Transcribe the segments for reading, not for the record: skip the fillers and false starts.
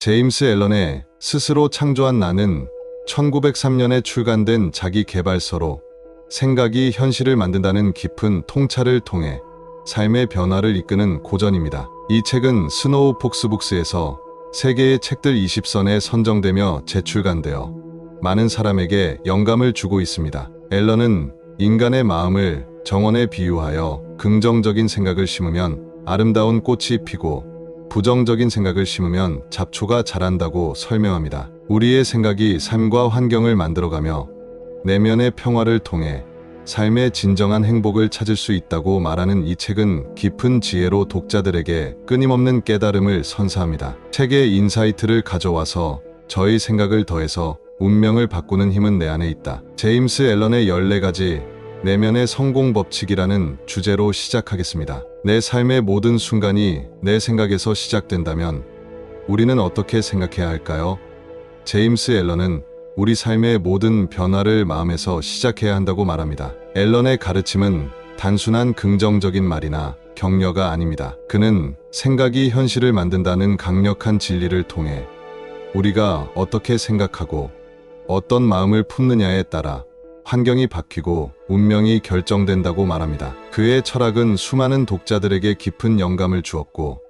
제임스 앨런의 스스로 창조한 나는 1903년에 출간된 자기 개발서로 생각이 현실을 만든다는 깊은 통찰을 통해 삶의 변화를 이끄는 고전입니다. 이 책은 스노우 폭스북스에서 세계의 책들 20선에 선정되며 재출간되어 많은 사람에게 영감을 주고 있습니다. 앨런은 인간의 마음을 정원에 비유하여 긍정적인 생각을 심으면 아름다운 꽃이 피고 부정적인 생각을 심으면 잡초가 자란다고 설명합니다. 우리의 생각이 삶과 환경을 만들어가며 내면의 평화를 통해 삶의 진정한 행복을 찾을 수 있다고 말하는 이 책은 깊은 지혜로 독자들에게 끊임없는 깨달음을 선사합니다. 책의 인사이트를 가져와서 저의 생각을 더해서 운명을 바꾸는 힘은 내 안에 있다. 제임스 앨런의 14가지 내면의 성공 법칙이라는 주제로 시작하겠습니다. 내 삶의 모든 순간이 내 생각에서 시작된다면 우리는 어떻게 생각해야 할까요? 제임스 앨런은 우리 삶의 모든 변화를 마음에서 시작해야 한다고 말합니다. 앨런의 가르침은 단순한 긍정적인 말이나 격려가 아닙니다. 그는 생각이 현실을 만든다는 강력한 진리를 통해 우리가 어떻게 생각하고 어떤 마음을 품느냐에 따라 환경이 바뀌고 운명이 결정된다고 말합니다. 그의 철학은 수많은 독자들에게 깊은 영감을 주었고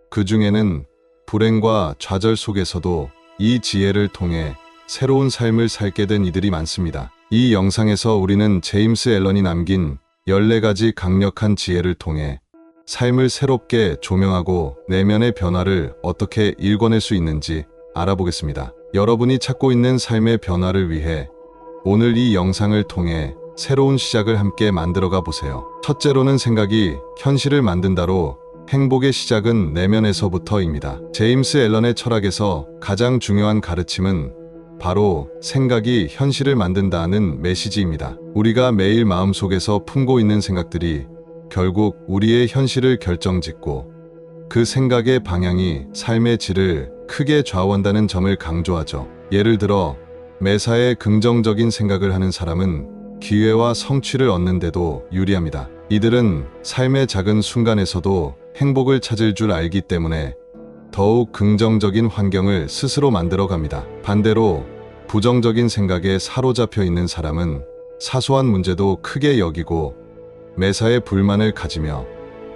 그 중에는 불행과 좌절 속에서도 이 지혜를 통해 새로운 삶을 살게 된 이들이 많습니다. 이 영상에서 우리는 제임스 앨런이 남긴 14가지 강력한 지혜를 통해 삶을 새롭게 조명하고 내면의 변화를 어떻게 일궈낼 수 있는지 알아보겠습니다. 여러분이 찾고 있는 삶의 변화를 위해 오늘 이 영상을 통해 새로운 시작을 함께 만들어가 보세요. 첫째로는 생각이 현실을 만든다로 행복의 시작은 내면에서부터입니다. 제임스 앨런의 철학에서 가장 중요한 가르침은 바로 생각이 현실을 만든다는 메시지입니다. 우리가 매일 마음속에서 품고 있는 생각들이 결국 우리의 현실을 결정짓고 그 생각의 방향이 삶의 질을 크게 좌우한다는 점을 강조하죠. 예를 들어 매사에 긍정적인 생각을 하는 사람은 기회와 성취를 얻는데도 유리합니다. 이들은 삶의 작은 순간에서도 행복을 찾을 줄 알기 때문에 더욱 긍정적인 환경을 스스로 만들어갑니다. 반대로 부정적인 생각에 사로잡혀 있는 사람은 사소한 문제도 크게 여기고 매사에 불만을 가지며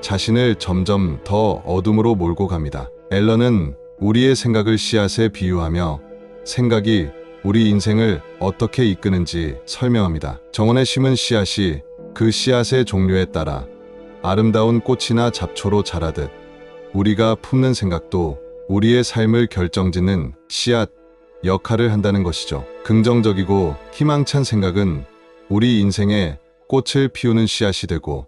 자신을 점점 더 어둠으로 몰고 갑니다. 앨런은 우리의 생각을 씨앗에 비유하며 생각이 우리 인생을 어떻게 이끄는지 설명합니다. 정원에 심은 씨앗이 그 씨앗의 종류에 따라 아름다운 꽃이나 잡초로 자라듯 우리가 품는 생각도 우리의 삶을 결정짓는 씨앗 역할을 한다는 것이죠. 긍정적이고 희망찬 생각은 우리 인생에 꽃을 피우는 씨앗이 되고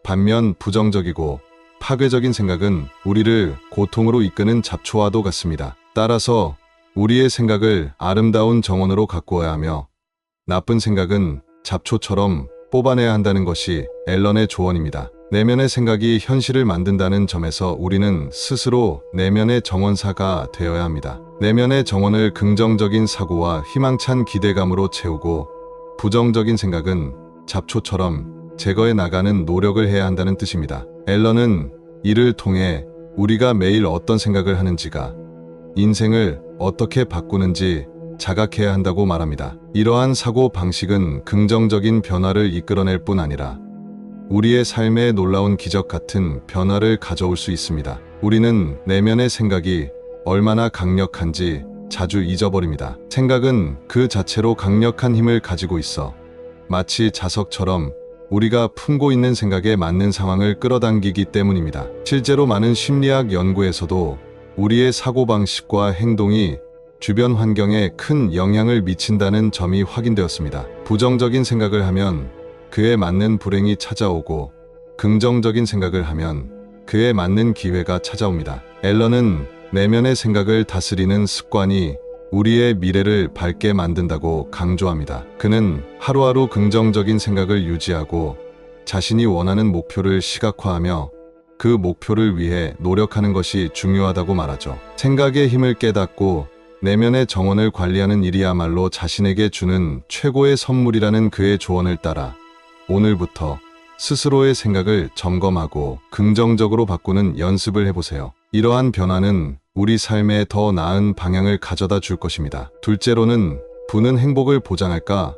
반면 부정적이고 파괴적인 생각은 우리를 고통으로 이끄는 잡초와도 같습니다. 따라서 우리의 생각을 아름다운 정원으로 가꾸어야 하며 나쁜 생각은 잡초처럼 뽑아내야 한다는 것이 앨런의 조언입니다. 내면의 생각이 현실을 만든다는 점에서 우리는 스스로 내면의 정원사가 되어야 합니다. 내면의 정원을 긍정적인 사고와 희망찬 기대감으로 채우고 부정적인 생각은 잡초처럼 제거해 나가는 노력을 해야 한다는 뜻입니다. 앨런은 이를 통해 우리가 매일 어떤 생각을 하는지가 인생을 어떻게 바꾸는지 자각해야 한다고 말합니다. 이러한 사고 방식은 긍정적인 변화를 이끌어낼 뿐 아니라 우리의 삶에 놀라운 기적 같은 변화를 가져올 수 있습니다. 우리는 내면의 생각이 얼마나 강력한지 자주 잊어버립니다. 생각은 그 자체로 강력한 힘을 가지고 있어 마치 자석처럼 우리가 품고 있는 생각에 맞는 상황을 끌어당기기 때문입니다. 실제로 많은 심리학 연구에서도 우리의 사고방식과 행동이 주변 환경에 큰 영향을 미친다는 점이 확인되었습니다. 부정적인 생각을 하면 그에 맞는 불행이 찾아오고 긍정적인 생각을 하면 그에 맞는 기회가 찾아옵니다. 앨런은 내면의 생각을 다스리는 습관이 우리의 미래를 밝게 만든다고 강조합니다. 그는 하루하루 긍정적인 생각을 유지하고 자신이 원하는 목표를 시각화하며 그 목표를 위해 노력하는 것이 중요하다고 말하죠. 생각의 힘을 깨닫고 내면의 정원을 관리하는 일이야말로 자신에게 주는 최고의 선물이라는 그의 조언을 따라 오늘부터 스스로의 생각을 점검하고 긍정적으로 바꾸는 연습을 해보세요. 이러한 변화는 우리 삶에 더 나은 방향을 가져다 줄 것입니다. 둘째로는 부는 행복을 보장할까?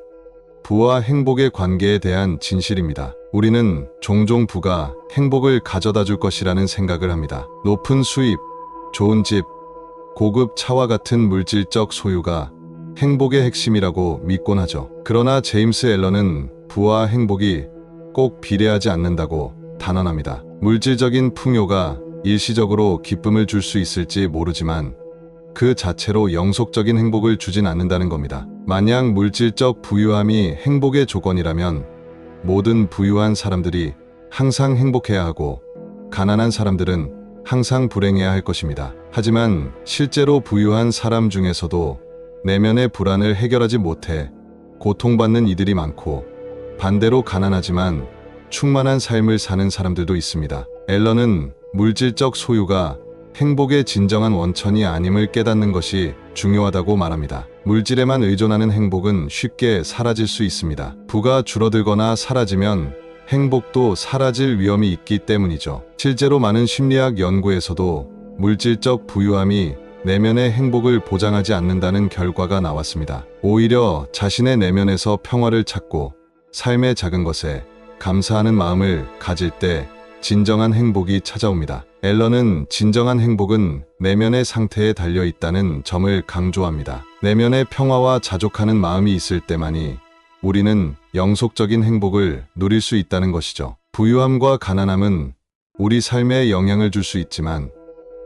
부와 행복의 관계에 대한 진실입니다. 우리는 종종 부가 행복을 가져다 줄 것이라는 생각을 합니다. 높은 수입, 좋은 집, 고급 차와 같은 물질적 소유가 행복의 핵심이라고 믿곤 하죠. 그러나 제임스 앨런은 부와 행복이 꼭 비례하지 않는다고 단언합니다. 물질적인 풍요가 일시적으로 기쁨을 줄 수 있을지 모르지만 그 자체로 영속적인 행복을 주진 않는다는 겁니다. 만약 물질적 부유함이 행복의 조건이라면 모든 부유한 사람들이 항상 행복해야 하고 가난한 사람들은 항상 불행해야 할 것입니다. 하지만 실제로 부유한 사람 중에서도 내면의 불안을 해결하지 못해 고통받는 이들이 많고 반대로 가난하지만 충만한 삶을 사는 사람들도 있습니다. 앨런은 물질적 소유가 행복의 진정한 원천이 아님을 깨닫는 것이 중요하다고 말합니다. 물질에만 의존하는 행복은 쉽게 사라질 수 있습니다. 부가 줄어들거나 사라지면 행복도 사라질 위험이 있기 때문이죠. 실제로 많은 심리학 연구에서도 물질적 부유함이 내면의 행복을 보장하지 않는다는 결과가 나왔습니다. 오히려 자신의 내면에서 평화를 찾고 삶의 작은 것에 감사하는 마음을 가질 때 진정한 행복이 찾아옵니다. 앨런은 진정한 행복은 내면의 상태에 달려 있다는 점을 강조합니다. 내면의 평화와 자족하는 마음이 있을 때만이 우리는 영속적인 행복을 누릴 수 있다는 것이죠. 부유함과 가난함은 우리 삶에 영향을 줄 수 있지만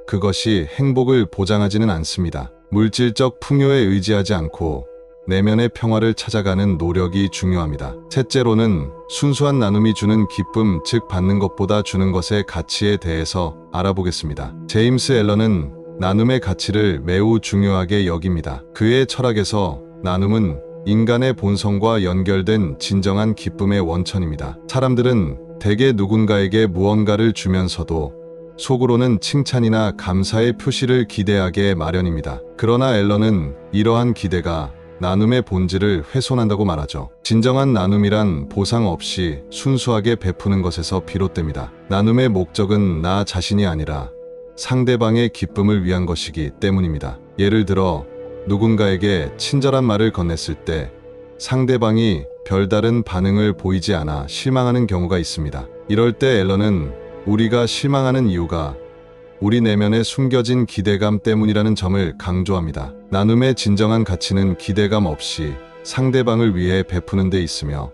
그것이 행복을 보장하지는 않습니다. 물질적 풍요에 의지하지 않고 내면의 평화를 찾아가는 노력이 중요합니다. 셋째로는 순수한 나눔이 주는 기쁨, 즉 받는 것보다 주는 것의 가치에 대해서 알아보겠습니다. 제임스 앨런은 나눔의 가치를 매우 중요하게 여깁니다. 그의 철학에서 나눔은 인간의 본성과 연결된 진정한 기쁨의 원천입니다. 사람들은 대개 누군가에게 무언가를 주면서도 속으로는 칭찬이나 감사의 표시를 기대하게 마련입니다. 그러나 앨런은 이러한 기대가 나눔의 본질을 훼손한다고 말하죠. 진정한 나눔이란 보상 없이 순수하게 베푸는 것에서 비롯됩니다. 나눔의 목적은 나 자신이 아니라 상대방의 기쁨을 위한 것이기 때문입니다. 예를 들어 누군가에게 친절한 말을 건넸을 때 상대방이 별다른 반응을 보이지 않아 실망하는 경우가 있습니다. 이럴 때 앨런은 우리가 실망하는 이유가 우리 내면에 숨겨진 기대감 때문이라는 점을 강조합니다. 나눔의 진정한 가치는 기대감 없이 상대방을 위해 베푸는 데 있으며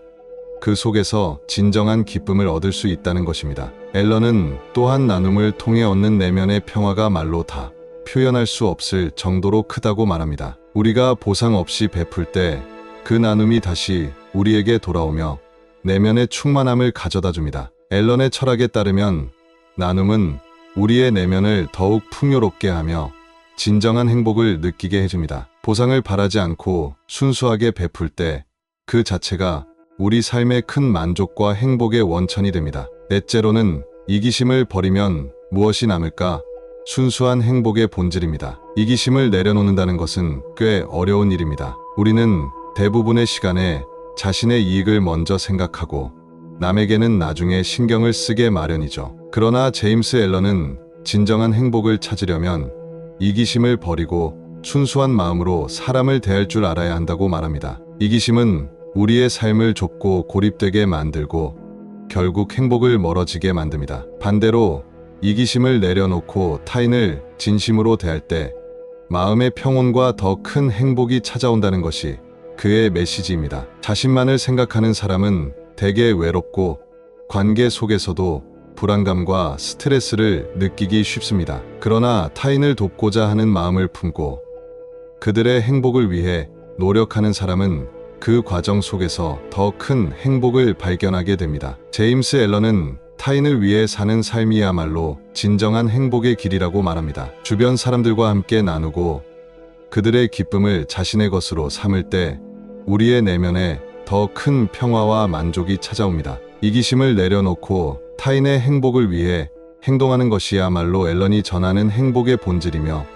그 속에서 진정한 기쁨을 얻을 수 있다는 것입니다. 앨런은 또한 나눔을 통해 얻는 내면의 평화가 말로 다 표현할 수 없을 정도로 크다고 말합니다. 우리가 보상 없이 베풀 때 그 나눔이 다시 우리에게 돌아오며 내면의 충만함을 가져다 줍니다. 앨런의 철학에 따르면 나눔은 우리의 내면을 더욱 풍요롭게 하며 진정한 행복을 느끼게 해줍니다. 보상을 바라지 않고 순수하게 베풀 때 그 자체가 우리 삶의 큰 만족과 행복의 원천이 됩니다. 넷째로는 이기심을 버리면 무엇이 남을까? 순수한 행복의 본질입니다. 이기심을 내려놓는다는 것은 꽤 어려운 일입니다. 우리는 대부분의 시간에 자신의 이익을 먼저 생각하고 남에게는 나중에 신경을 쓰게 마련이죠. 그러나 제임스 앨런은 진정한 행복을 찾으려면 이기심을 버리고 순수한 마음으로 사람을 대할 줄 알아야 한다고 말합니다. 이기심은 우리의 삶을 좁고 고립되게 만들고 결국 행복을 멀어지게 만듭니다. 반대로 이기심을 내려놓고 타인을 진심으로 대할 때 마음의 평온과 더 큰 행복이 찾아온다는 것이 그의 메시지입니다. 자신만을 생각하는 사람은 대개 외롭고 관계 속에서도 불안감과 스트레스를 느끼기 쉽습니다. 그러나 타인을 돕고자 하는 마음을 품고 그들의 행복을 위해 노력하는 사람은 그 과정 속에서 더 큰 행복을 발견하게 됩니다. 제임스 앨런은 타인을 위해 사는 삶이야말로 진정한 행복의 길이라고 말합니다. 주변 사람들과 함께 나누고 그들의 기쁨을 자신의 것으로 삼을 때 우리의 내면에 더 큰 평화와 만족이 찾아옵니다. 이기심을 내려놓고 타인의 행복을 위해 행동하는 것이야말로 앨런이 전하는 행복의 본질이며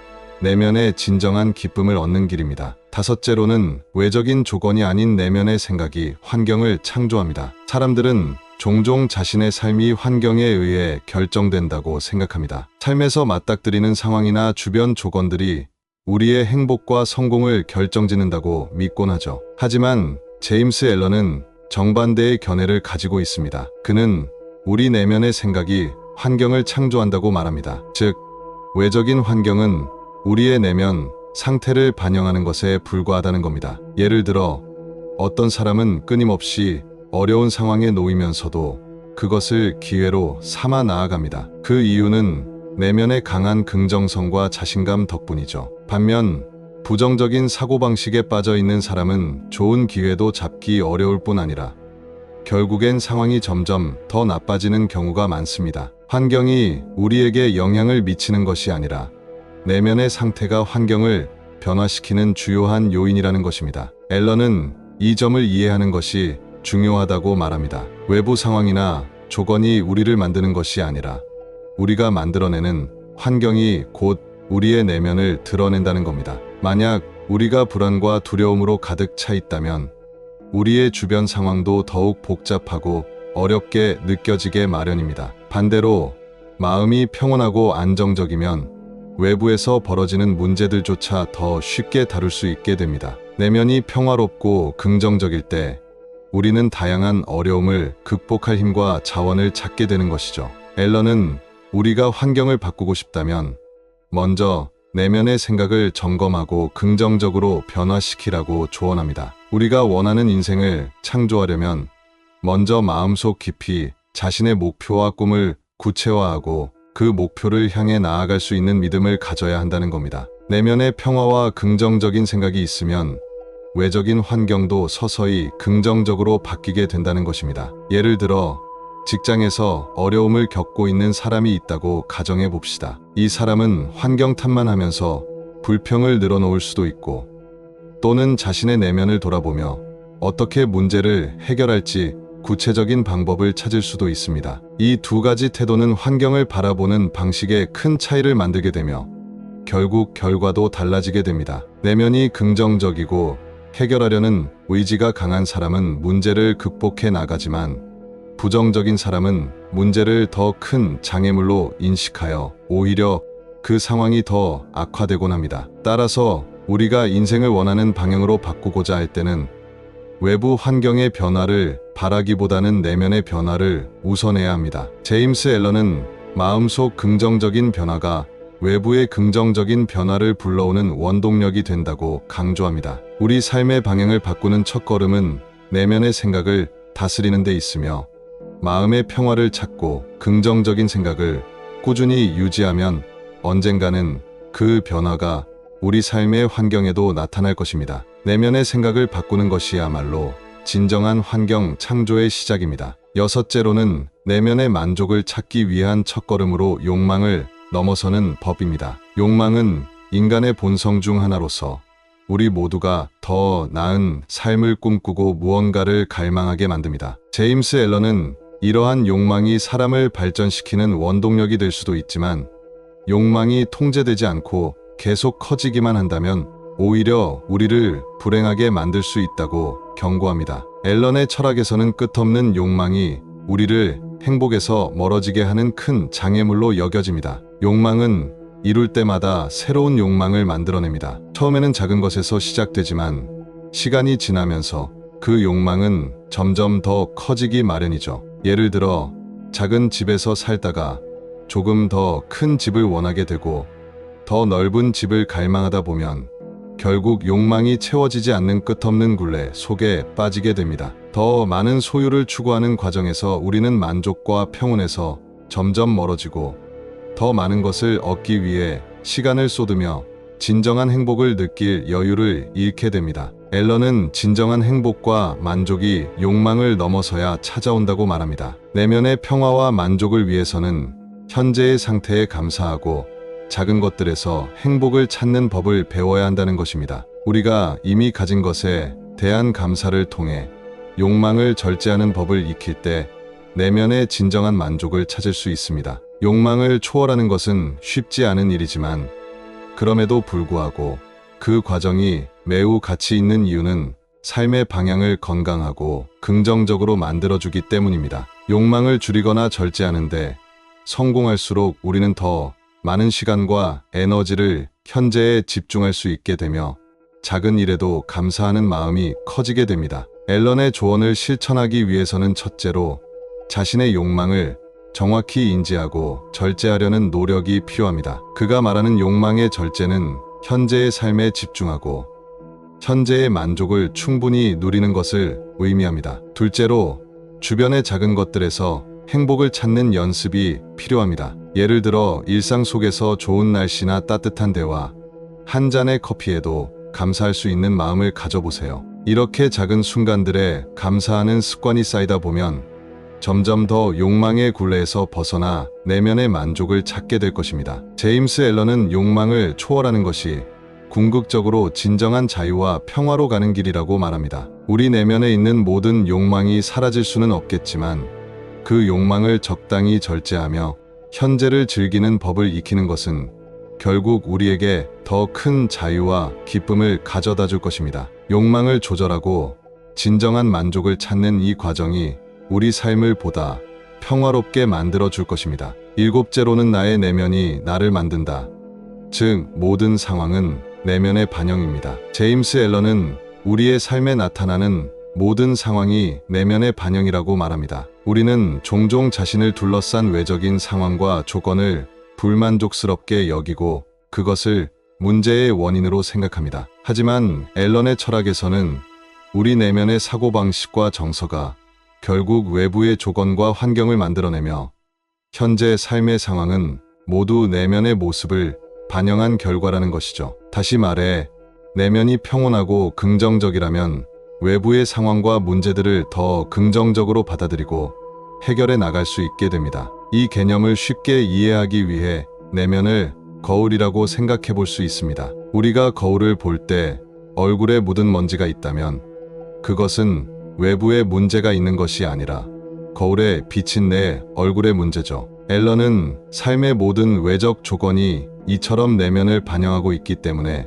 내면의 진정한 기쁨을 얻는 길입니다. 다섯째로는 외적인 조건이 아닌 내면의 생각이 환경을 창조합니다. 사람들은 종종 자신의 삶이 환경에 의해 결정된다고 생각합니다. 삶에서 맞닥뜨리는 상황이나 주변 조건들이 우리의 행복과 성공을 결정짓는다고 믿곤 하죠. 하지만 제임스 앨런은 정반대의 견해를 가지고 있습니다. 그는 우리 내면의 생각이 환경을 창조한다고 말합니다. 즉, 외적인 환경은 우리의 내면 상태를 반영하는 것에 불과하다는 겁니다. 예를 들어 어떤 사람은 끊임없이 어려운 상황에 놓이면서도 그것을 기회로 삼아 나아갑니다. 그 이유는 내면의 강한 긍정성과 자신감 덕분이죠. 반면 부정적인 사고방식에 빠져 있는 사람은 좋은 기회도 잡기 어려울 뿐 아니라 결국엔 상황이 점점 더 나빠지는 경우가 많습니다. 환경이 우리에게 영향을 미치는 것이 아니라 내면의 상태가 환경을 변화시키는 주요한 요인이라는 것입니다. 앨런은 이 점을 이해하는 것이 중요하다고 말합니다. 외부 상황이나 조건이 우리를 만드는 것이 아니라 우리가 만들어내는 환경이 곧 우리의 내면을 드러낸다는 겁니다. 만약 우리가 불안과 두려움으로 가득 차 있다면 우리의 주변 상황도 더욱 복잡하고 어렵게 느껴지게 마련입니다. 반대로 마음이 평온하고 안정적이면 외부에서 벌어지는 문제들조차 더 쉽게 다룰 수 있게 됩니다. 내면이 평화롭고 긍정적일 때 우리는 다양한 어려움을 극복할 힘과 자원을 찾게 되는 것이죠. 앨런은 우리가 환경을 바꾸고 싶다면 먼저 내면의 생각을 점검하고 긍정적으로 변화시키라고 조언합니다. 우리가 원하는 인생을 창조하려면 먼저 마음속 깊이 자신의 목표와 꿈을 구체화하고 그 목표를 향해 나아갈 수 있는 믿음을 가져야 한다는 겁니다. 내면의 평화와 긍정적인 생각이 있으면 외적인 환경도 서서히 긍정적으로 바뀌게 된다는 것입니다. 예를 들어 직장에서 어려움을 겪고 있는 사람이 있다고 가정해 봅시다. 이 사람은 환경 탓만 하면서 불평을 늘어놓을 수도 있고 또는 자신의 내면을 돌아보며 어떻게 문제를 해결할지 구체적인 방법을 찾을 수도 있습니다. 이 두 가지 태도는 환경을 바라보는 방식에 큰 차이를 만들게 되며 결국 결과도 달라지게 됩니다. 내면이 긍정적이고 해결하려는 의지가 강한 사람은 문제를 극복해 나가지만 부정적인 사람은 문제를 더 큰 장애물로 인식하여 오히려 그 상황이 더 악화되곤 합니다. 따라서 우리가 인생을 원하는 방향으로 바꾸고자 할 때는 외부 환경의 변화를 바라기보다는 내면의 변화를 우선해야 합니다. 제임스 앨런은 마음속 긍정적인 변화가 외부의 긍정적인 변화를 불러오는 원동력이 된다고 강조합니다. 우리 삶의 방향을 바꾸는 첫걸음은 내면의 생각을 다스리는 데 있으며 마음의 평화를 찾고 긍정적인 생각을 꾸준히 유지하면 언젠가는 그 변화가 우리 삶의 환경에도 나타날 것입니다. 내면의 생각을 바꾸는 것이야말로 진정한 환경 창조의 시작입니다. 여섯째로는 내면의 만족을 찾기 위한 첫걸음으로 욕망을 넘어서는 법입니다. 욕망은 인간의 본성 중 하나로서 우리 모두가 더 나은 삶을 꿈꾸고 무언가를 갈망하게 만듭니다. 제임스 앨런은 이러한 욕망이 사람을 발전시키는 원동력이 될 수도 있지만 욕망이 통제되지 않고 계속 커지기만 한다면 오히려 우리를 불행하게 만들 수 있다고 경고합니다. 앨런의 철학에서는 끝없는 욕망이 우리를 행복에서 멀어지게 하는 큰 장애물로 여겨집니다. 욕망은 이룰 때마다 새로운 욕망을 만들어냅니다. 처음에는 작은 것에서 시작되지만 시간이 지나면서 그 욕망은 점점 더 커지기 마련이죠. 예를 들어 작은 집에서 살다가 조금 더 큰 집을 원하게 되고 더 넓은 집을 갈망하다 보면 결국 욕망이 채워지지 않는 끝없는 굴레 속에 빠지게 됩니다. 더 많은 소유를 추구하는 과정에서 우리는 만족과 평온에서 점점 멀어지고 더 많은 것을 얻기 위해 시간을 쏟으며 진정한 행복을 느낄 여유를 잃게 됩니다. 앨런은 진정한 행복과 만족이 욕망을 넘어서야 찾아온다고 말합니다. 내면의 평화와 만족을 위해서는 현재의 상태에 감사하고 작은 것들에서 행복을 찾는 법을 배워야 한다는 것입니다. 우리가 이미 가진 것에 대한 감사를 통해 욕망을 절제하는 법을 익힐 때 내면의 진정한 만족을 찾을 수 있습니다. 욕망을 초월하는 것은 쉽지 않은 일이지만 그럼에도 불구하고 그 과정이 매우 가치 있는 이유는 삶의 방향을 건강하고 긍정적으로 만들어주기 때문입니다. 욕망을 줄이거나 절제하는데 성공할수록 우리는 더 많은 시간과 에너지를 현재에 집중할 수 있게 되며 작은 일에도 감사하는 마음이 커지게 됩니다. 앨런의 조언을 실천하기 위해서는 첫째로 자신의 욕망을 정확히 인지하고 절제하려는 노력이 필요합니다. 그가 말하는 욕망의 절제는 현재의 삶에 집중하고 현재의 만족을 충분히 누리는 것을 의미합니다. 둘째로 주변의 작은 것들에서 행복을 찾는 연습이 필요합니다. 예를 들어 일상 속에서 좋은 날씨나 따뜻한 대화, 한 잔의 커피에도 감사할 수 있는 마음을 가져보세요. 이렇게 작은 순간들에 감사하는 습관이 쌓이다 보면 점점 더 욕망의 굴레에서 벗어나 내면의 만족을 찾게 될 것입니다. 제임스 앨런은 욕망을 초월하는 것이 궁극적으로 진정한 자유와 평화로 가는 길이라고 말합니다. 우리 내면에 있는 모든 욕망이 사라질 수는 없겠지만 그 욕망을 적당히 절제하며 현재를 즐기는 법을 익히는 것은 결국 우리에게 더 큰 자유와 기쁨을 가져다 줄 것입니다. 욕망을 조절하고 진정한 만족을 찾는 이 과정이 우리 삶을 보다 평화롭게 만들어 줄 것입니다. 일곱째로는 나의 내면이 나를 만든다. 즉, 모든 상황은 내면의 반영입니다. 제임스 앨런은 우리의 삶에 나타나는 모든 상황이 내면의 반영이라고 말합니다. 우리는 종종 자신을 둘러싼 외적인 상황과 조건을 불만족스럽게 여기고 그것을 문제의 원인으로 생각합니다. 하지만 앨런의 철학에서는 우리 내면의 사고방식과 정서가 결국 외부의 조건과 환경을 만들어내며 현재 삶의 상황은 모두 내면의 모습을 반영한 결과라는 것이죠. 다시 말해, 내면이 평온하고 긍정적이라면 외부의 상황과 문제들을 더 긍정적으로 받아들이고 해결해 나갈 수 있게 됩니다. 이 개념을 쉽게 이해하기 위해 내면을 거울이라고 생각해 볼 수 있습니다. 우리가 거울을 볼 때 얼굴에 묻은 먼지가 있다면 그것은 외부에 문제가 있는 것이 아니라 거울에 비친 내 얼굴의 문제죠. 앨런은 삶의 모든 외적 조건이 이처럼 내면을 반영하고 있기 때문에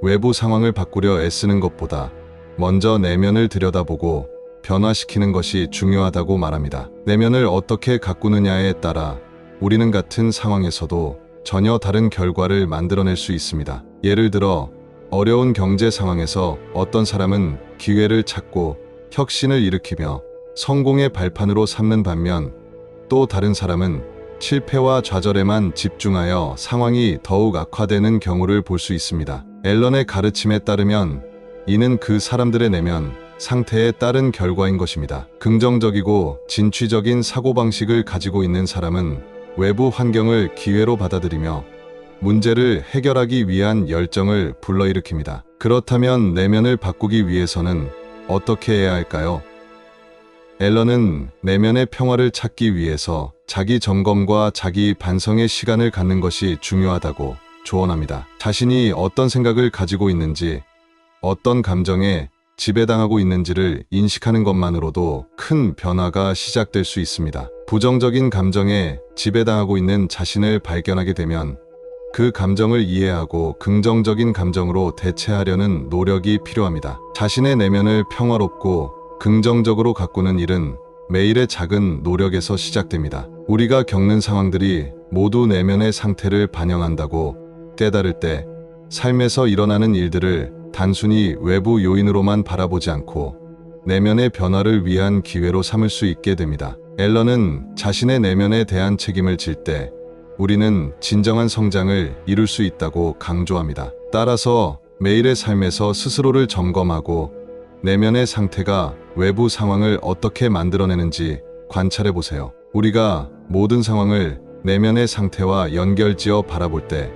외부 상황을 바꾸려 애쓰는 것보다 먼저 내면을 들여다보고 변화시키는 것이 중요하다고 말합니다. 내면을 어떻게 가꾸느냐에 따라 우리는 같은 상황에서도 전혀 다른 결과를 만들어낼 수 있습니다. 예를 들어 어려운 경제 상황에서 어떤 사람은 기회를 찾고 혁신을 일으키며 성공의 발판으로 삼는 반면 또 다른 사람은 실패와 좌절에만 집중하여 상황이 더욱 악화되는 경우를 볼 수 있습니다. 앨런의 가르침에 따르면 이는 그 사람들의 내면 상태에 따른 결과인 것입니다. 긍정적이고 진취적인 사고방식을 가지고 있는 사람은 외부 환경을 기회로 받아들이며 문제를 해결하기 위한 열정을 불러일으킵니다. 그렇다면 내면을 바꾸기 위해서는 어떻게 해야 할까요? 앨런은 내면의 평화를 찾기 위해서 자기 점검과 자기 반성의 시간을 갖는 것이 중요하다고 조언합니다. 자신이 어떤 생각을 가지고 있는지, 어떤 감정에 지배당하고 있는지를 인식하는 것만으로도 큰 변화가 시작될 수 있습니다. 부정적인 감정에 지배당하고 있는 자신을 발견하게 되면 그 감정을 이해하고 긍정적인 감정으로 대체하려는 노력이 필요합니다. 자신의 내면을 평화롭고 긍정적으로 가꾸는 일은 매일의 작은 노력에서 시작됩니다. 우리가 겪는 상황들이 모두 내면의 상태를 반영한다고 깨달을 때 삶에서 일어나는 일들을 단순히 외부 요인으로만 바라보지 않고 내면의 변화를 위한 기회로 삼을 수 있게 됩니다. 앨런은 자신의 내면에 대한 책임을 질 때 우리는 진정한 성장을 이룰 수 있다고 강조합니다. 따라서 매일의 삶에서 스스로를 점검하고 내면의 상태가 외부 상황을 어떻게 만들어내는지 관찰해 보세요. 우리가 모든 상황을 내면의 상태와 연결지어 바라볼 때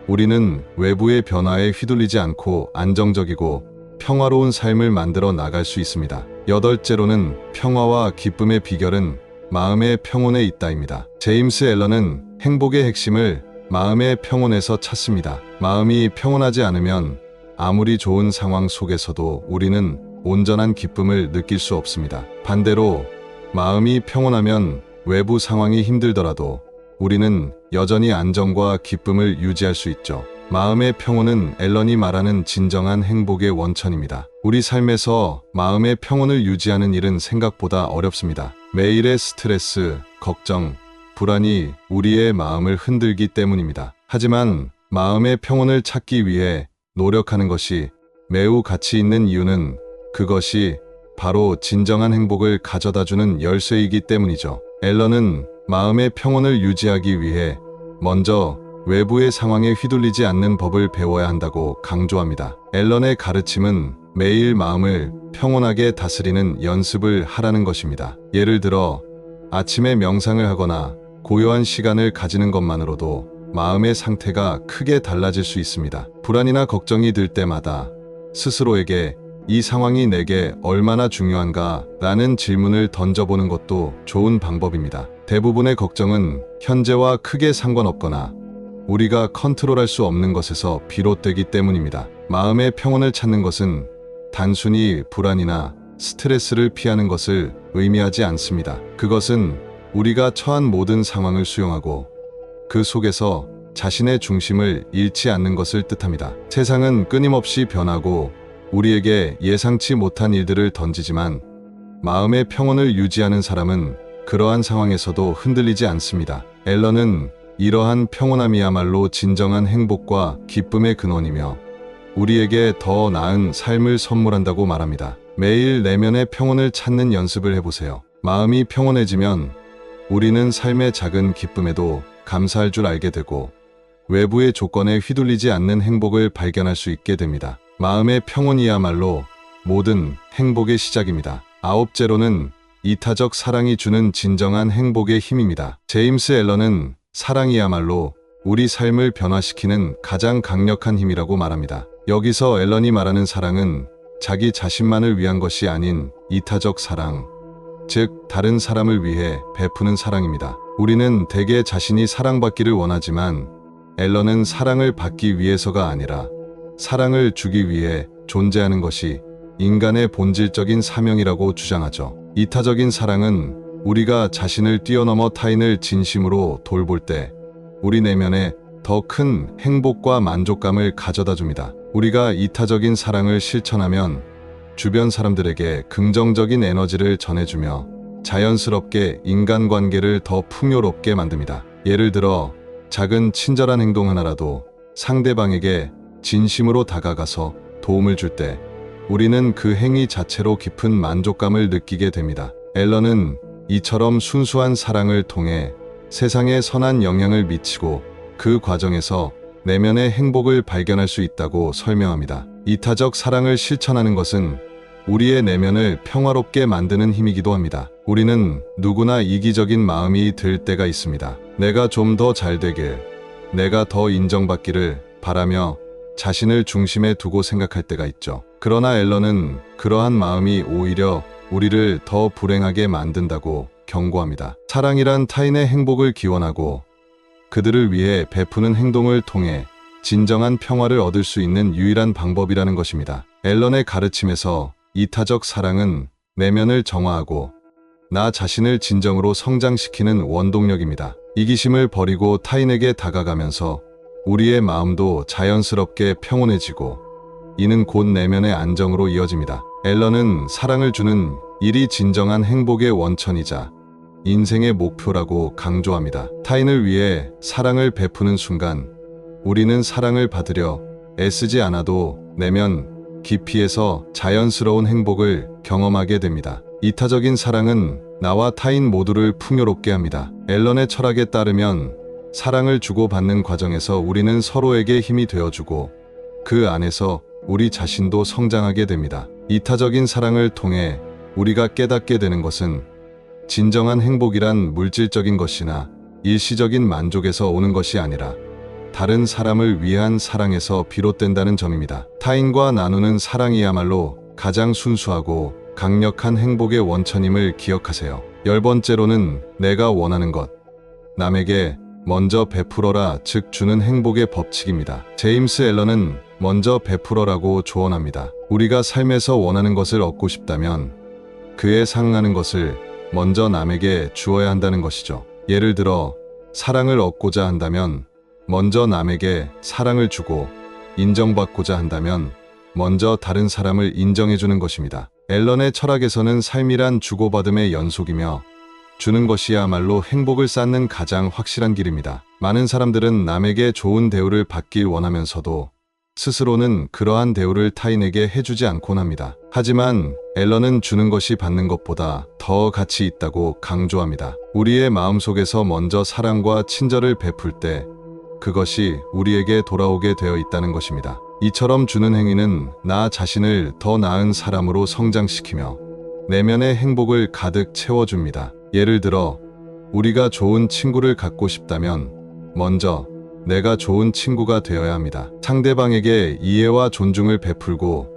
우리는 외부의 변화에 휘둘리지 않고 안정적이고 평화로운 삶을 만들어 나갈 수 있습니다. 여덟째로는 평화와 기쁨의 비결은 마음의 평온에 있다입니다. 제임스 앨런은 행복의 핵심을 마음의 평온에서 찾습니다. 마음이 평온하지 않으면 아무리 좋은 상황 속에서도 우리는 온전한 기쁨을 느낄 수 없습니다. 반대로 마음이 평온하면 외부 상황이 힘들더라도 우리는 여전히 안정과 기쁨을 유지할 수 있죠. 마음의 평온은 앨런이 말하는 진정한 행복의 원천입니다. 우리 삶에서 마음의 평온을 유지하는 일은 생각보다 어렵습니다. 매일의 스트레스, 걱정, 불안이 우리의 마음을 흔들기 때문입니다. 하지만 마음의 평온을 찾기 위해 노력하는 것이 매우 가치 있는 이유는 그것이 바로 진정한 행복을 가져다주는 열쇠이기 때문이죠. 앨런은 마음의 평온을 유지하기 위해 먼저 외부의 상황에 휘둘리지 않는 법을 배워야 한다고 강조합니다. 앨런의 가르침은 매일 마음을 평온하게 다스리는 연습을 하라는 것입니다. 예를 들어 아침에 명상을 하거나 고요한 시간을 가지는 것만으로도 마음의 상태가 크게 달라질 수 있습니다. 불안이나 걱정이 들 때마다 스스로에게 이 상황이 내게 얼마나 중요한가 라는 질문을 던져보는 것도 좋은 방법입니다. 대부분의 걱정은 현재와 크게 상관없거나 우리가 컨트롤할 수 없는 것에서 비롯되기 때문입니다. 마음의 평온을 찾는 것은 단순히 불안이나 스트레스를 피하는 것을 의미하지 않습니다. 그것은 우리가 처한 모든 상황을 수용하고 그 속에서 자신의 중심을 잃지 않는 것을 뜻합니다. 세상은 끊임없이 변하고 우리에게 예상치 못한 일들을 던지지만 마음의 평온을 유지하는 사람은 그러한 상황에서도 흔들리지 않습니다. 앨런은 이러한 평온함이야말로 진정한 행복과 기쁨의 근원이며 우리에게 더 나은 삶을 선물한다고 말합니다. 매일 내면의 평온을 찾는 연습을 해보세요. 마음이 평온해지면 우리는 삶의 작은 기쁨에도 감사할 줄 알게 되고 외부의 조건에 휘둘리지 않는 행복을 발견할 수 있게 됩니다. 마음의 평온이야말로 모든 행복의 시작입니다. 아홉째로는 이타적 사랑이 주는 진정한 행복의 힘입니다. 제임스 앨런은 사랑이야말로 우리 삶을 변화시키는 가장 강력한 힘이라고 말합니다. 여기서 앨런이 말하는 사랑은 자기 자신만을 위한 것이 아닌 이타적 사랑, 즉 다른 사람을 위해 베푸는 사랑입니다. 우리는 대개 자신이 사랑받기를 원하지만 앨런은 사랑을 받기 위해서가 아니라 사랑을 주기 위해 존재하는 것이 인간의 본질적인 사명이라고 주장하죠. 이타적인 사랑은 우리가 자신을 뛰어넘어 타인을 진심으로 돌볼 때 우리 내면에 더 큰 행복과 만족감을 가져다 줍니다. 우리가 이타적인 사랑을 실천하면 주변 사람들에게 긍정적인 에너지를 전해주며 자연스럽게 인간관계를 더 풍요롭게 만듭니다. 예를 들어 작은 친절한 행동 하나라도 상대방에게 진심으로 다가가서 도움을 줄 때 우리는 그 행위 자체로 깊은 만족감을 느끼게 됩니다. 앨런은 이처럼 순수한 사랑을 통해 세상에 선한 영향을 미치고 그 과정에서 내면의 행복을 발견할 수 있다고 설명합니다. 이타적 사랑을 실천하는 것은 우리의 내면을 평화롭게 만드는 힘이기도 합니다. 우리는 누구나 이기적인 마음이 들 때가 있습니다. 내가 좀 더 잘 되길, 내가 더 인정받기를 바라며 자신을 중심에 두고 생각할 때가 있죠. 그러나 앨런은 그러한 마음이 오히려 우리를 더 불행하게 만든다고 경고합니다. 사랑이란 타인의 행복을 기원하고 그들을 위해 베푸는 행동을 통해 진정한 평화를 얻을 수 있는 유일한 방법이라는 것입니다. 앨런의 가르침에서 이타적 사랑은 내면을 정화하고 나 자신을 진정으로 성장시키는 원동력입니다. 이기심을 버리고 타인에게 다가가면서 우리의 마음도 자연스럽게 평온해지고 이는 곧 내면의 안정으로 이어집니다. 앨런은 사랑을 주는 일이 진정한 행복의 원천이자 인생의 목표라고 강조합니다. 타인을 위해 사랑을 베푸는 순간 우리는 사랑을 받으려 애쓰지 않아도 내면 깊이에서 자연스러운 행복을 경험하게 됩니다. 이타적인 사랑은 나와 타인 모두를 풍요롭게 합니다. 앨런의 철학에 따르면 사랑을 주고받는 과정에서 우리는 서로에게 힘이 되어주고 그 안에서 우리 자신도 성장하게 됩니다. 이타적인 사랑을 통해 우리가 깨닫게 되는 것은 진정한 행복이란 물질적인 것이나 일시적인 만족에서 오는 것이 아니라 다른 사람을 위한 사랑에서 비롯된다는 점입니다. 타인과 나누는 사랑이야말로 가장 순수하고 강력한 행복의 원천임을 기억하세요. 10번째로는 내가 원하는 것, 남에게 먼저 베풀어라, 즉 주는 행복의 법칙입니다. 제임스 앨런은 먼저 베풀어라고 조언합니다. 우리가 삶에서 원하는 것을 얻고 싶다면 그에 상응하는 것을 먼저 남에게 주어야 한다는 것이죠. 예를 들어 사랑을 얻고자 한다면 먼저 남에게 사랑을 주고 인정받고자 한다면 먼저 다른 사람을 인정해주는 것입니다. 앨런의 철학에서는 삶이란 주고받음의 연속이며 주는 것이야말로 행복을 쌓는 가장 확실한 길입니다. 많은 사람들은 남에게 좋은 대우를 받길 원하면서도 스스로는 그러한 대우를 타인에게 해주지 않곤 합니다. 하지만 앨런은 주는 것이 받는 것보다 더 가치 있다고 강조합니다. 우리의 마음속에서 먼저 사랑과 친절을 베풀 때 그것이 우리에게 돌아오게 되어 있다는 것입니다. 이처럼 주는 행위는 나 자신을 더 나은 사람으로 성장시키며 내면의 행복을 가득 채워줍니다. 예를 들어 우리가 좋은 친구를 갖고 싶다면 먼저 내가 좋은 친구가 되어야 합니다. 상대방에게 이해와 존중을 베풀고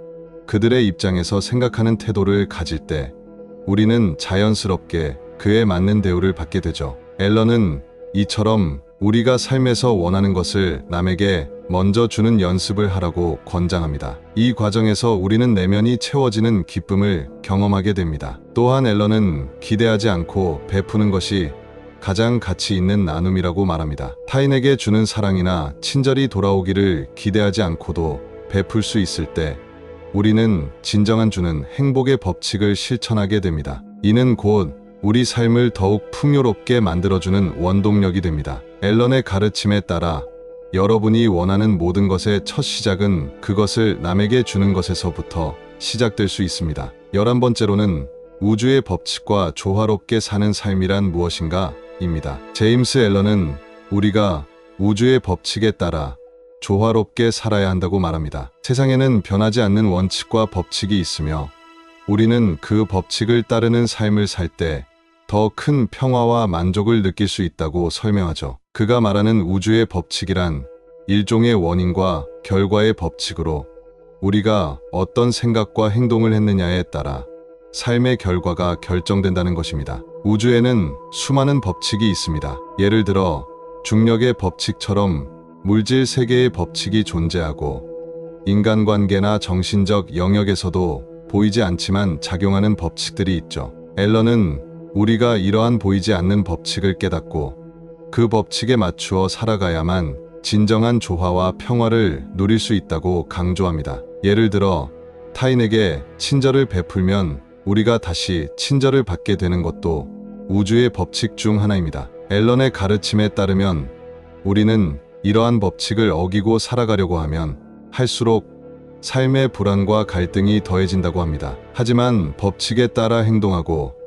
그들의 입장에서 생각하는 태도를 가질 때 우리는 자연스럽게 그에 맞는 대우를 받게 되죠. 앨런은 이처럼 우리가 삶에서 원하는 것을 남에게 먼저 주는 연습을 하라고 권장합니다. 이 과정에서 우리는 내면이 채워지는 기쁨을 경험하게 됩니다. 또한 앨런은 기대하지 않고 베푸는 것이 가장 가치 있는 나눔이라고 말합니다. 타인에게 주는 사랑이나 친절이 돌아오기를 기대하지 않고도 베풀 수 있을 때 우리는 진정한 주는 행복의 법칙을 실천하게 됩니다. 이는 곧 우리 삶을 더욱 풍요롭게 만들어주는 원동력이 됩니다. 앨런의 가르침에 따라 여러분이 원하는 모든 것의 첫 시작은 그것을 남에게 주는 것에서부터 시작될 수 있습니다. 11번째로는 우주의 법칙과 조화롭게 사는 삶이란 무엇인가? 입니다. 제임스 앨런은 우리가 우주의 법칙에 따라 조화롭게 살아야 한다고 말합니다. 세상에는 변하지 않는 원칙과 법칙이 있으며 우리는 그 법칙을 따르는 삶을 살 때 더 큰 평화와 만족을 느낄 수 있다고 설명하죠. 그가 말하는 우주의 법칙이란 일종의 원인과 결과의 법칙으로 우리가 어떤 생각과 행동을 했느냐에 따라 삶의 결과가 결정된다는 것입니다. 우주에는 수많은 법칙이 있습니다. 예를 들어 중력의 법칙처럼 물질 세계의 법칙이 존재하고 인간관계나 정신적 영역에서도 보이지 않지만 작용하는 법칙들이 있죠. 앨런은 우리가 이러한 보이지 않는 법칙을 깨닫고 그 법칙에 맞추어 살아가야만 진정한 조화와 평화를 누릴 수 있다고 강조합니다. 예를 들어 타인에게 친절을 베풀면 우리가 다시 친절을 받게 되는 것도 우주의 법칙 중 하나입니다. 앨런의 가르침에 따르면 우리는 이러한 법칙을 어기고 살아가려고 하면 할수록 삶의 불안과 갈등이 더해진다고 합니다. 하지만 법칙에 따라 행동하고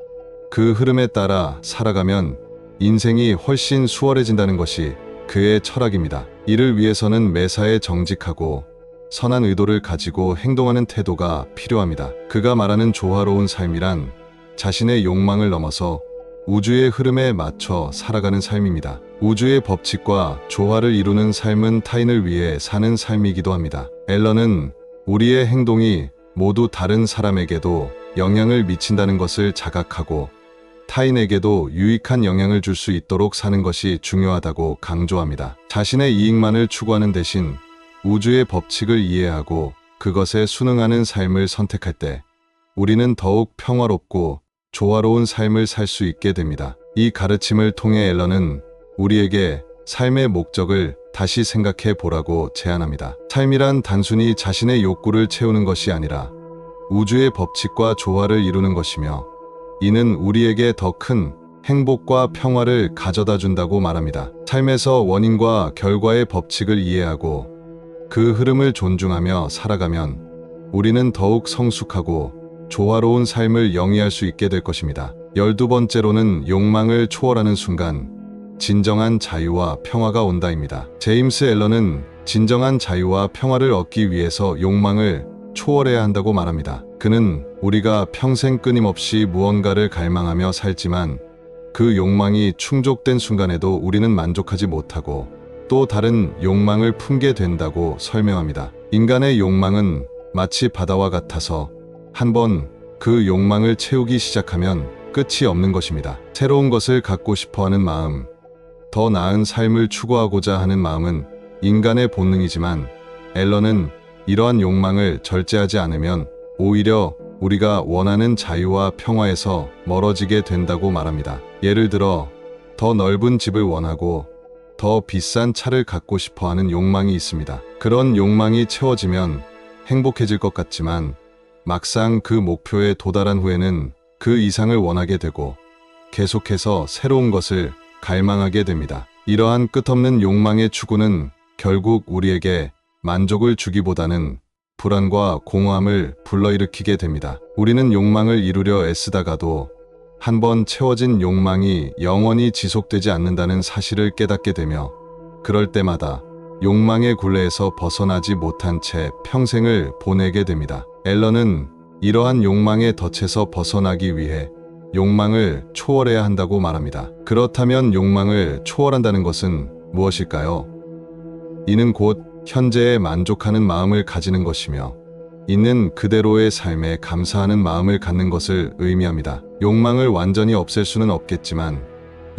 그 흐름에 따라 살아가면 인생이 훨씬 수월해진다는 것이 그의 철학입니다. 이를 위해서는 매사에 정직하고 선한 의도를 가지고 행동하는 태도가 필요합니다. 그가 말하는 조화로운 삶이란 자신의 욕망을 넘어서 우주의 흐름에 맞춰 살아가는 삶입니다. 우주의 법칙과 조화를 이루는 삶은 타인을 위해 사는 삶이기도 합니다. 앨런은 우리의 행동이 모두 다른 사람에게도 영향을 미친다는 것을 자각하고 타인에게도 유익한 영향을 줄 수 있도록 사는 것이 중요하다고 강조합니다. 자신의 이익만을 추구하는 대신 우주의 법칙을 이해하고 그것에 순응하는 삶을 선택할 때 우리는 더욱 평화롭고 조화로운 삶을 살 수 있게 됩니다. 이 가르침을 통해 앨런은 우리에게 삶의 목적을 다시 생각해 보라고 제안합니다. 삶이란 단순히 자신의 욕구를 채우는 것이 아니라 우주의 법칙과 조화를 이루는 것이며 이는 우리에게 더 큰 행복과 평화를 가져다 준다고 말합니다. 삶에서 원인과 결과의 법칙을 이해하고 그 흐름을 존중하며 살아가면 우리는 더욱 성숙하고 조화로운 삶을 영위할 수 있게 될 것입니다. 12번째로는 욕망을 초월하는 순간 진정한 자유와 평화가 온다입니다. 제임스 앨런은 진정한 자유와 평화를 얻기 위해서 욕망을 초월해야 한다고 말합니다. 그는 우리가 평생 끊임없이 무언가를 갈망하며 살지만 그 욕망이 충족된 순간에도 우리는 만족하지 못하고 또 다른 욕망을 품게 된다고 설명합니다. 인간의 욕망은 마치 바다와 같아서 한번 그 욕망을 채우기 시작하면 끝이 없는 것입니다. 새로운 것을 갖고 싶어하는 마음, 더 나은 삶을 추구하고자 하는 마음은 인간의 본능이지만 앨런은 이러한 욕망을 절제하지 않으면 오히려 우리가 원하는 자유와 평화에서 멀어지게 된다고 말합니다. 예를 들어 더 넓은 집을 원하고 더 더 비싼 차를 갖고 싶어 하는 욕망이 있습니다. 그런 욕망이 채워지면 행복해질 것 같지만 막상 그 목표에 도달한 후에는 그 이상을 원하게 되고 계속해서 새로운 것을 갈망하게 됩니다. 이러한 끝없는 욕망의 추구는 결국 우리에게 만족을 주기보다는 불안과 공허함을 불러일으키게 됩니다. 우리는 욕망을 이루려 애쓰다가도 한번 채워진 욕망이 영원히 지속되지 않는다는 사실을 깨닫게 되며 그럴 때마다 욕망의 굴레에서 벗어나지 못한 채 평생을 보내게 됩니다. 앨런은 이러한 욕망의 덫에서 벗어나기 위해 욕망을 초월해야 한다고 말합니다. 그렇다면 욕망을 초월한다는 것은 무엇일까요? 이는 곧 현재에 만족하는 마음을 가지는 것이며 있는 그대로의 삶에 감사하는 마음을 갖는 것을 의미합니다. 욕망을 완전히 없앨 수는 없겠지만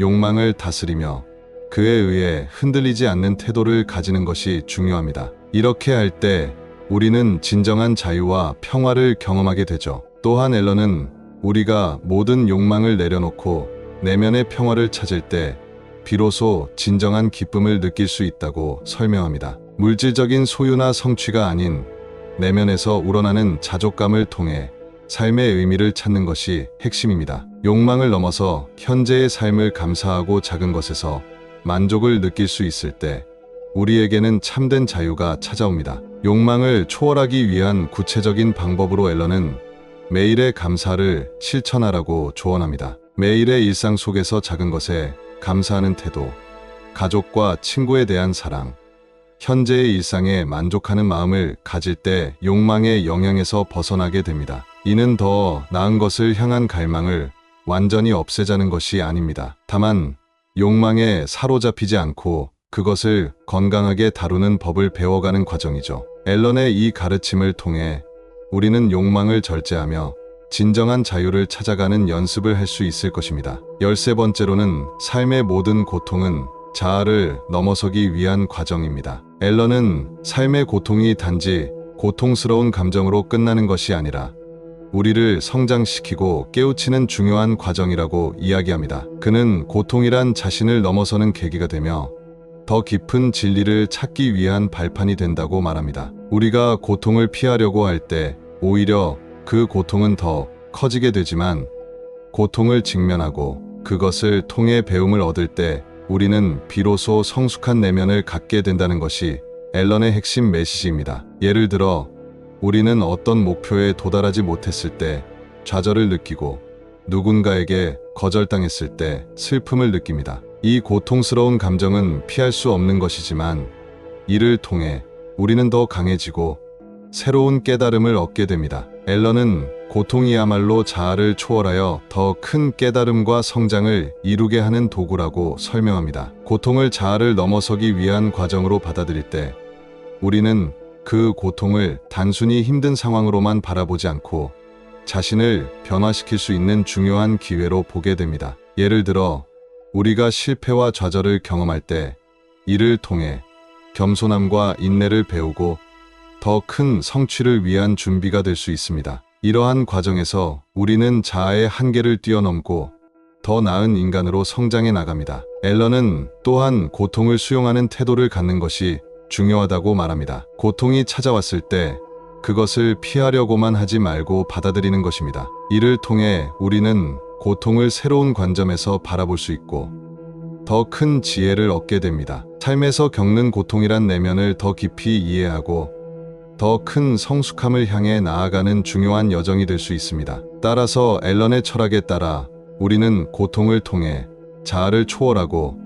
욕망을 다스리며 그에 의해 흔들리지 않는 태도를 가지는 것이 중요합니다. 이렇게 할 때 우리는 진정한 자유와 평화를 경험하게 되죠. 또한 앨런은 우리가 모든 욕망을 내려놓고 내면의 평화를 찾을 때 비로소 진정한 기쁨을 느낄 수 있다고 설명합니다. 물질적인 소유나 성취가 아닌 내면에서 우러나는 자족감을 통해 삶의 의미를 찾는 것이 핵심입니다. 욕망을 넘어서 현재의 삶을 감사하고 작은 것에서 만족을 느낄 수 있을 때 우리에게는 참된 자유가 찾아옵니다. 욕망을 초월하기 위한 구체적인 방법으로 앨런은 매일의 감사를 실천하라고 조언합니다. 매일의 일상 속에서 작은 것에 감사하는 태도, 가족과 친구에 대한 사랑, 현재의 일상에 만족하는 마음을 가질 때 욕망의 영향에서 벗어나게 됩니다. 이는 더 나은 것을 향한 갈망을 완전히 없애자는 것이 아닙니다. 다만 욕망에 사로잡히지 않고 그것을 건강하게 다루는 법을 배워가는 과정이죠. 앨런의 이 가르침을 통해 우리는 욕망을 절제하며 진정한 자유를 찾아가는 연습을 할 수 있을 것입니다. 13번째로는 삶의 모든 고통은 자아를 넘어서기 위한 과정입니다. 앨런은 삶의 고통이 단지 고통스러운 감정으로 끝나는 것이 아니라 우리를 성장시키고 깨우치는 중요한 과정이라고 이야기합니다. 그는 고통이란 자신을 넘어서는 계기가 되며 더 깊은 진리를 찾기 위한 발판이 된다고 말합니다. 우리가 고통을 피하려고 할 때 오히려 그 고통은 더 커지게 되지만 고통을 직면하고 그것을 통해 배움을 얻을 때 우리는 비로소 성숙한 내면을 갖게 된다는 것이 앨런의 핵심 메시지입니다. 예를 들어 우리는 어떤 목표에 도달하지 못했을 때 좌절을 느끼고 누군가에게 거절당했을 때 슬픔을 느낍니다. 이 고통스러운 감정은 피할 수 없는 것이지만 이를 통해 우리는 더 강해지고 새로운 깨달음을 얻게 됩니다. 앨런은 고통이야말로 자아를 초월하여 더 큰 깨달음과 성장을 이루게 하는 도구라고 설명합니다. 고통을 자아를 넘어서기 위한 과정으로 받아들일 때 우리는 그 고통을 단순히 힘든 상황으로만 바라보지 않고 자신을 변화시킬 수 있는 중요한 기회로 보게 됩니다. 예를 들어 우리가 실패와 좌절을 경험할 때 이를 통해 겸손함과 인내를 배우고 더 큰 성취를 위한 준비가 될 수 있습니다. 이러한 과정에서 우리는 자아의 한계를 뛰어넘고 더 나은 인간으로 성장해 나갑니다. 앨런은 또한 고통을 수용하는 태도를 갖는 것이 중요하다고 말합니다. 고통이 찾아왔을 때 그것을 피하려고만 하지 말고 받아들이는 것입니다. 이를 통해 우리는 고통을 새로운 관점에서 바라볼 수 있고 더 큰 지혜를 얻게 됩니다. 삶에서 겪는 고통이란 내면을 더 깊이 이해하고 더 큰 성숙함을 향해 나아가는 중요한 여정이 될 수 있습니다. 따라서 앨런의 철학에 따라 우리는 고통을 통해 자아를 초월하고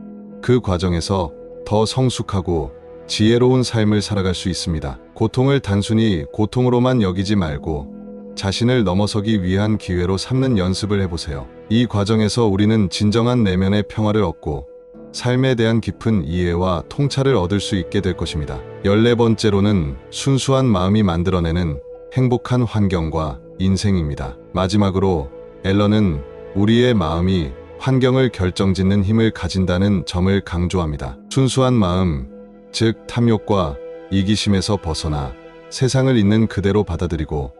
그 과정에서 더 성숙하고 지혜로운 삶을 살아갈 수 있습니다. 고통을 단순히 고통으로만 여기지 말고 자신을 넘어서기 위한 기회로 삼는 연습을 해보세요. 이 과정에서 우리는 진정한 내면의 평화를 얻고 삶에 대한 깊은 이해와 통찰을 얻을 수 있게 될 것입니다. 14번째로는 순수한 마음이 만들어내는 행복한 환경과 인생입니다. 마지막으로 앨런은 우리의 마음이 환경을 결정짓는 힘을 가진다는 점을 강조합니다. 순수한 마음, 즉 탐욕과 이기심에서 벗어나 세상을 있는 그대로 받아들이고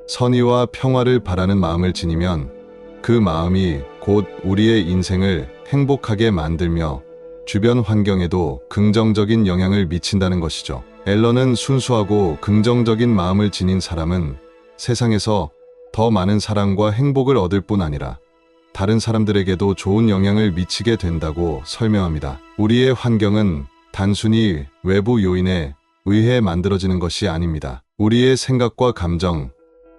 선의와 평화를 바라는 마음을 지니면 그 마음이 곧 우리의 인생을 행복하게 만들며 주변 환경에도 긍정적인 영향을 미친다는 것이죠. 앨런은 순수하고 긍정적인 마음을 지닌 사람은 세상에서 더 많은 사랑과 행복을 얻을 뿐 아니라 다른 사람들에게도 좋은 영향을 미치게 된다고 설명합니다. 우리의 환경은 단순히 외부 요인에 의해 만들어지는 것이 아닙니다. 우리의 생각과 감정,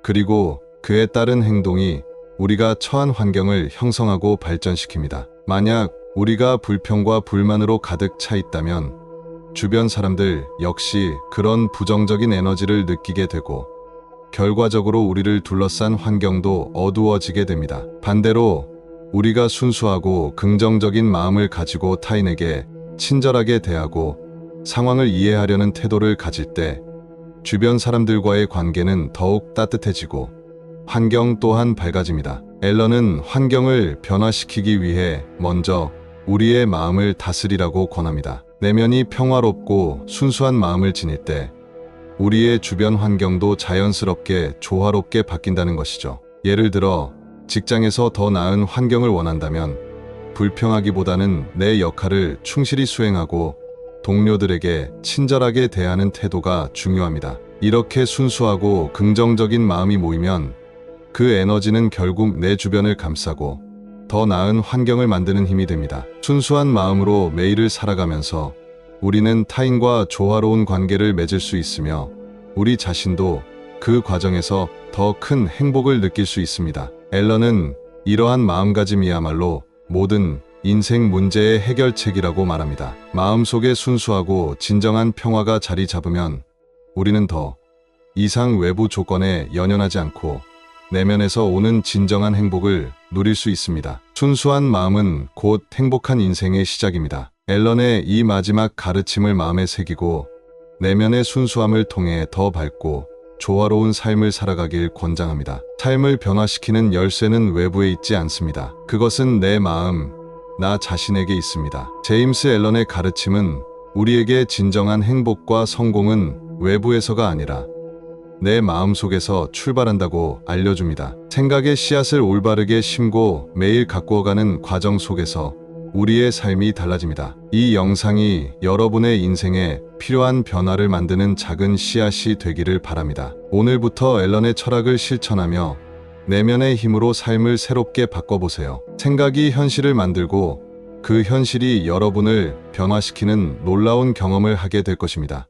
그리고 그에 따른 행동이 우리가 처한 환경을 형성하고 발전시킵니다. 만약 우리가 불평과 불만으로 가득 차 있다면 주변 사람들 역시 그런 부정적인 에너지를 느끼게 되고 결과적으로 우리를 둘러싼 환경도 어두워지게 됩니다. 반대로 우리가 순수하고 긍정적인 마음을 가지고 타인에게 친절하게 대하고 상황을 이해하려는 태도를 가질 때 주변 사람들과의 관계는 더욱 따뜻해지고 환경 또한 밝아집니다. 앨런은 환경을 변화시키기 위해 먼저 우리의 마음을 다스리라고 권합니다. 내면이 평화롭고 순수한 마음을 지닐 때 우리의 주변 환경도 자연스럽게 조화롭게 바뀐다는 것이죠. 예를 들어 직장에서 더 나은 환경을 원한다면 불평하기보다는 내 역할을 충실히 수행하고 동료들에게 친절하게 대하는 태도가 중요합니다. 이렇게 순수하고 긍정적인 마음이 모이면 그 에너지는 결국 내 주변을 감싸고 더 나은 환경을 만드는 힘이 됩니다. 순수한 마음으로 매일을 살아가면서 우리는 타인과 조화로운 관계를 맺을 수 있으며 우리 자신도 그 과정에서 더 큰 행복을 느낄 수 있습니다. 앨런은 이러한 마음가짐이야말로 모든 인생 문제의 해결책이라고 말합니다. 마음속에 순수하고 진정한 평화가 자리 잡으면 우리는 더 이상 외부 조건에 연연하지 않고 내면에서 오는 진정한 행복을 누릴 수 있습니다. 순수한 마음은 곧 행복한 인생의 시작입니다. 앨런의 이 마지막 가르침을 마음에 새기고 내면의 순수함을 통해 더 밝고 조화로운 삶을 살아가길 권장합니다. 삶을 변화시키는 열쇠는 외부에 있지 않습니다. 그것은 내 마음, 나 자신에게 있습니다. 제임스 앨런의 가르침은 우리에게 진정한 행복과 성공은 외부에서가 아니라 내 마음속에서 출발한다고 알려줍니다. 생각의 씨앗을 올바르게 심고 매일 가꾸어가는 과정 속에서 우리의 삶이 달라집니다. 이 영상이 여러분의 인생에 필요한 변화를 만드는 작은 씨앗이 되기를 바랍니다. 오늘부터 앨런의 철학을 실천하며 내면의 힘으로 삶을 새롭게 바꿔보세요. 생각이 현실을 만들고 그 현실이 여러분을 변화시키는 놀라운 경험을 하게 될 것입니다.